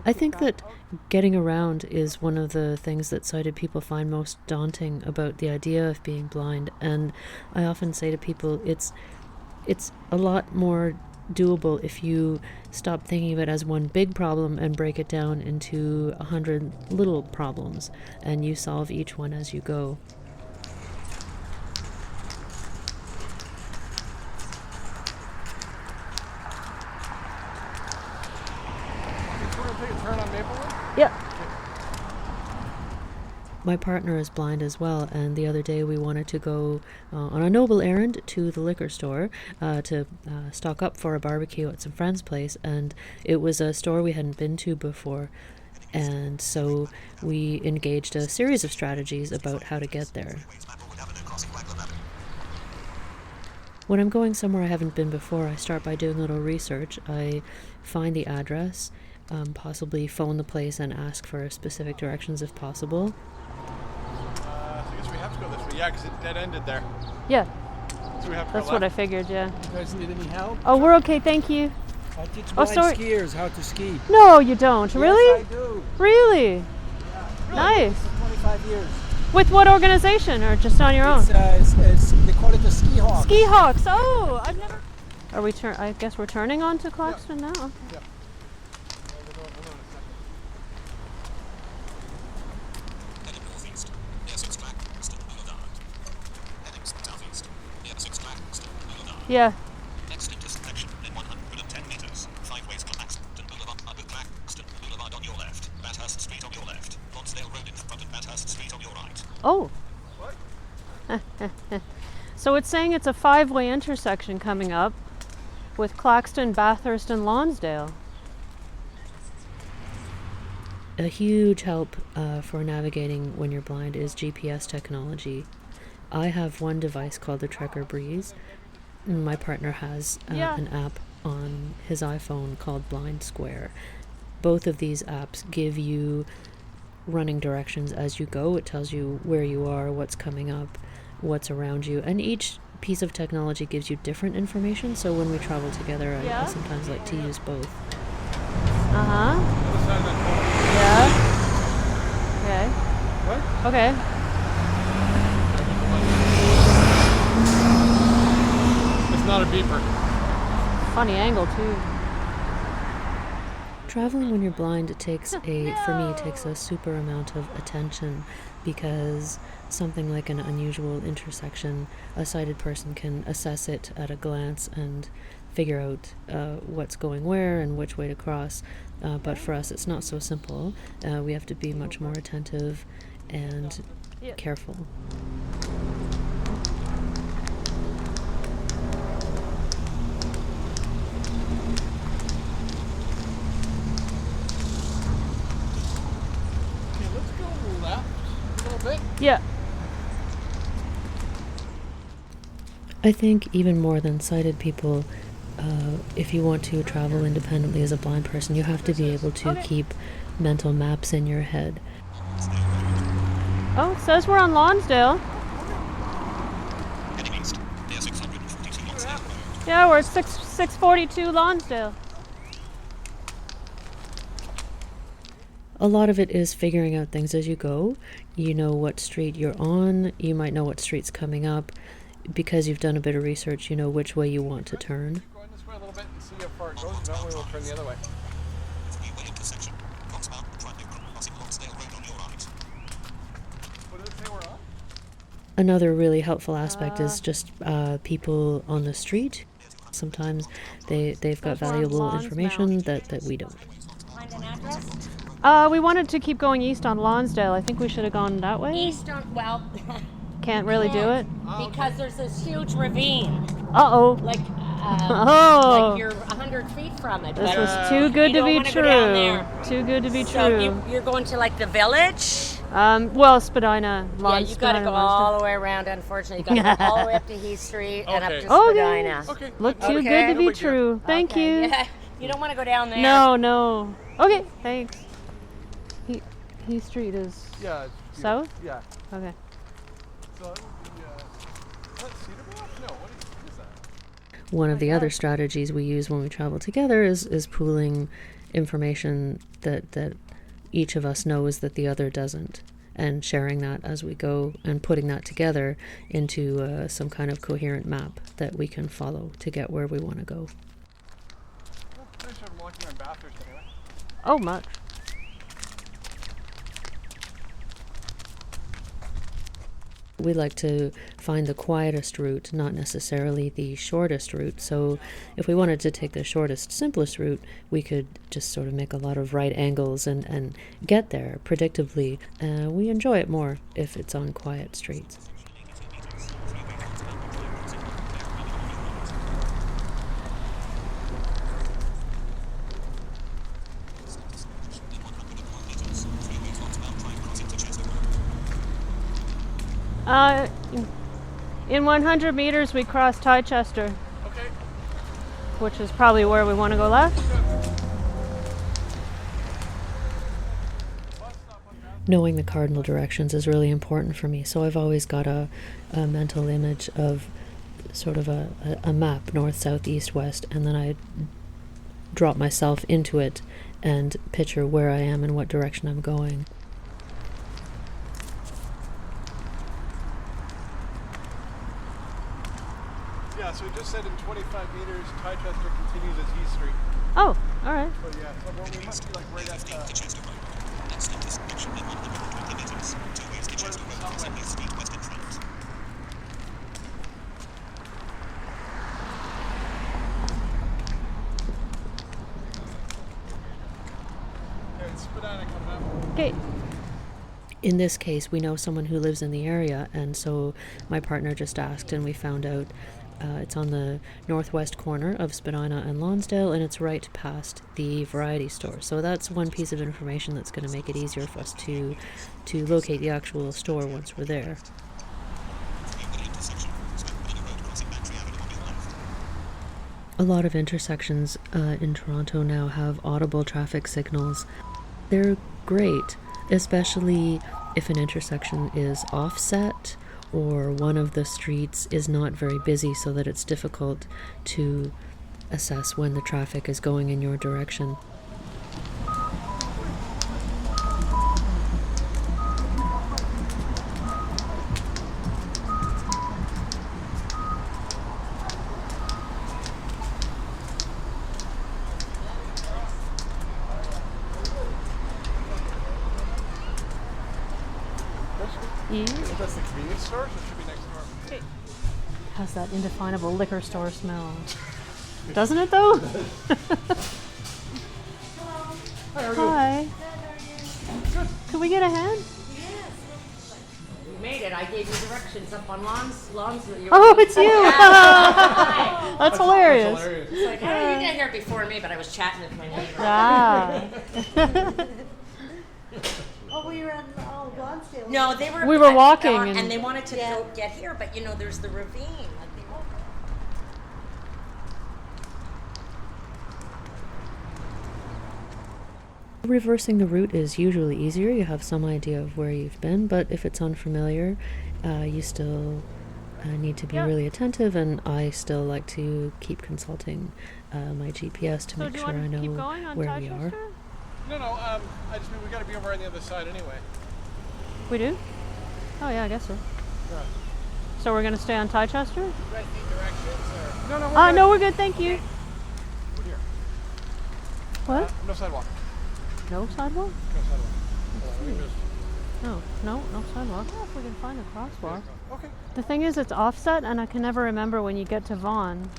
I think that getting around is one of the things that sighted people find most daunting about the idea of being blind. And I often say to people, it's a lot more doable if you stop thinking of it as one big problem and break it down into 100 little problems, and you solve each one as you go. Yeah. My partner is blind as well, and the other day we wanted to go on a noble errand to the liquor store to stock up for a barbecue at some friend's place, and it was a store we hadn't been to before, and so we engaged a series of strategies about how to get there. When I'm going somewhere I haven't been before, I start by doing a little research. I find the address, possibly phone the place and ask for specific directions if possible. I guess we have to go this way. Yeah, because it dead-ended there. Yeah. So we have to That's go what I left. figured, yeah. You guys need any help? Oh, we're okay, thank you. I teach Oh, blind sorry. skiers how to ski. No, you don't. Really? Yes, I do. Really? Yeah. Nice. For 25 years. With what organization, or just on your own? It's they call it the ski hawk. Ski Hawks. Oh, I've never. Are we I guess we're turning onto Claxton now. Okay. Yeah. Heading northeast, near 6 Claxton, Boulevard. Heading southeast, near 6 Claxton, Boulevard. Yeah. Next intersection in 110 meters. 5 ways Claxton Boulevard. Claxton Boulevard on your left. Bathurst Street on your left. Lonsdale Road in front of Bathurst Street on your right. Oh. What? So it's saying it's a 5-way intersection coming up with Claxton, Bathurst, and Lonsdale. A huge help for navigating when you're blind is GPS technology. I have one device called the Trekker Breeze. My partner has an app on his iPhone called Blind Square. Both of these apps give you running directions as you go. It tells you where you are, what's coming up, what's around you, and each piece of technology gives you different information, so when we travel together I sometimes like to use both. Other side of that Yeah. Okay. corner. What? Okay. It's not a beeper. Funny angle too. Traveling when you're blind takes a super amount of attention, because something like an unusual intersection, a sighted person can assess it at a glance and figure out what's going where and which way to cross. But for us, it's not so simple. We have to be much more attentive and careful. Okay, let's go left a little bit. Yeah. I think even more than sighted people, if you want to travel independently as a blind person, you have to be able to keep mental maps in your head. Oh, it says we're on Lonsdale. Heading east, near 642 Lonsdale Road. Yeah, we're at 642 Lonsdale. A lot of it is figuring out things as you go. You know what street you're on, you might know what street's coming up. Because you've done a bit of research, you know which way you want to turn. Keep going this way a little bit and see how far it goes. That way we'll turn the other way. 3-way intersection. Coxmount, crossing Lonsdale Road on your right. What did it say we're on? Another really helpful aspect is just people on the street. Sometimes they've got valuable information that we don't. Find an address? We wanted to keep going east on Lonsdale. I think we should have gone that way. East on, well, Can't really do it. because there's this huge ravine. Uh-oh. Like, Oh. like you're 100 feet from it. This but was too good you to don't be wanna go down true. there. Too good to be So true. you're going to like the village? Well, Spadina. Yeah, you got to go all the way around, unfortunately. You got to go all the way up to Heath Street and up Okay. to Okay. Spadina. Okay. Look too Okay. good to No be big deal. true. Thank Okay, you. Yeah. You don't want to go down there. No. Okay, thanks. Heath Street is Yeah. south? Yeah. Okay. So that would be, is that Cedar Bluff? No, what is that? one of the other strategies we use when we travel together is pooling information that each of us knows that the other doesn't, and sharing that as we go and putting that together into some kind of coherent map that we can follow to get where we want to go. Finish unlocking my bathrooms anyway. Oh, much. We like to find the quietest route, not necessarily the shortest route. So if we wanted to take the shortest, simplest route, we could just sort of make a lot of right angles and get there predictably. We enjoy it more if it's on quiet streets. In 100 meters, we cross Chichester, Okay. which is probably where we want to go left. Knowing the cardinal directions is really important for me, so I've always got a mental image of sort of a map, north, south, east, west, and then I drop myself into it and picture where I am and what direction I'm going. Yeah, so it just said in 25 meters, Chichester continues as East Street. Oh, all right. But yeah, so we must be like right at the... Chichester Road. Then stop this section in 120 meters. Two ways Chichester Road, south east speed west in front. Yeah, it's Spadina coming up. Okay. In this case, we know someone who lives in the area, and so my partner just asked, and we found out it's on the northwest corner of Spadina and Lonsdale, and it's right past the variety store. So that's one piece of information that's going to make it easier for us to locate the actual store once we're there. A lot of intersections in Toronto now have audible traffic signals. They're great, especially if an intersection is offset or one of the streets is not very busy, so that it's difficult to assess when the traffic is going in your direction. That's the convenience store, so it should be next door. Has that indefinable liquor store smell. Doesn't it though? Hi. Could we get a hand? We made it. I gave you directions up on lawns. Oh, it's you. That's hilarious. It's like, hey, you got here before me, but I was chatting with my neighbor. Ah. Oh, we were on Lonsdale. No, they were. We were walking and they wanted to go get here, but you know, there's the ravine. Like they won't. Reversing the route is usually easier. You have some idea of where you've been, but if it's unfamiliar, you still need to be really attentive, and I still like to keep consulting my GPS to make sure I know where we are. No, I just mean we got to be over on the other side anyway. We do? Oh yeah, I guess so. Yeah. So we're gonna stay on Chichester? You guys need directions or? No, we're good, thank you. We're here. What? No sidewalk. No sidewalk? No sidewalk. No sidewalk. Oh, if we can find a crosswalk. Okay. The thing is, it's offset, and I can never remember when you get to Vaughan.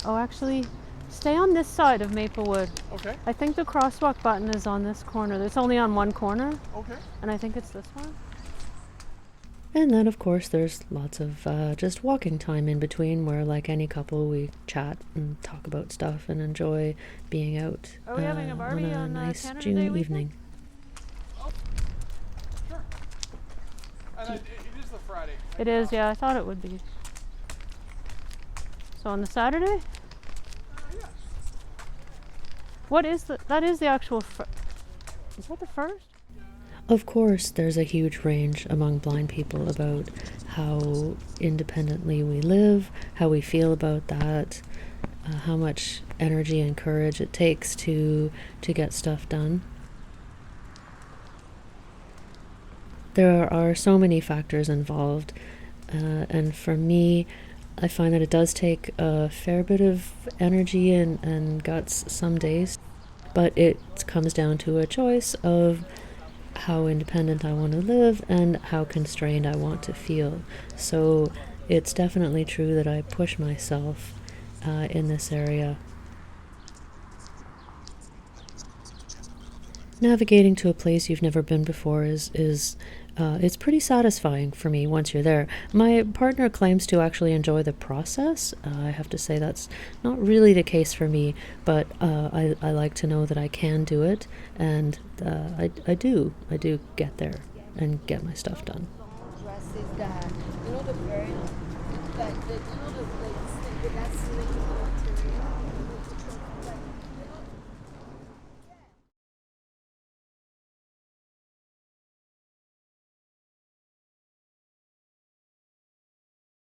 Oh, actually, stay on this side of Maplewood. Okay. I think the crosswalk button is on this corner. It's only on one corner, Okay. and I think it's this one. And then, of course, there's lots of just walking time in between where, like any couple, we chat and talk about stuff and enjoy being out Are we having a Barbie on a on nice Canada June Day weekend? evening. Sure. And it is the Friday. It is, yeah, I thought it would be. So on the Saturday? Yeah. What is that is the actual is that the first? Of course, there's a huge range among blind people about how independently we live, how we feel about that, how much energy and courage it takes to get stuff done. There are so many factors involved, and for me, I find that it does take a fair bit of energy and guts some days, but it comes down to a choice of how independent I want to live and how constrained I want to feel. So it's definitely true that I push myself in this area. Navigating to a place you've never been before is it's pretty satisfying for me once you're there. My partner claims to actually enjoy the process. I have to say that's not really the case for me, but I like to know that I can do it, and I do get there and get my stuff done. Dresses that, you know, the very, like, the, you know, the snake, that snake material.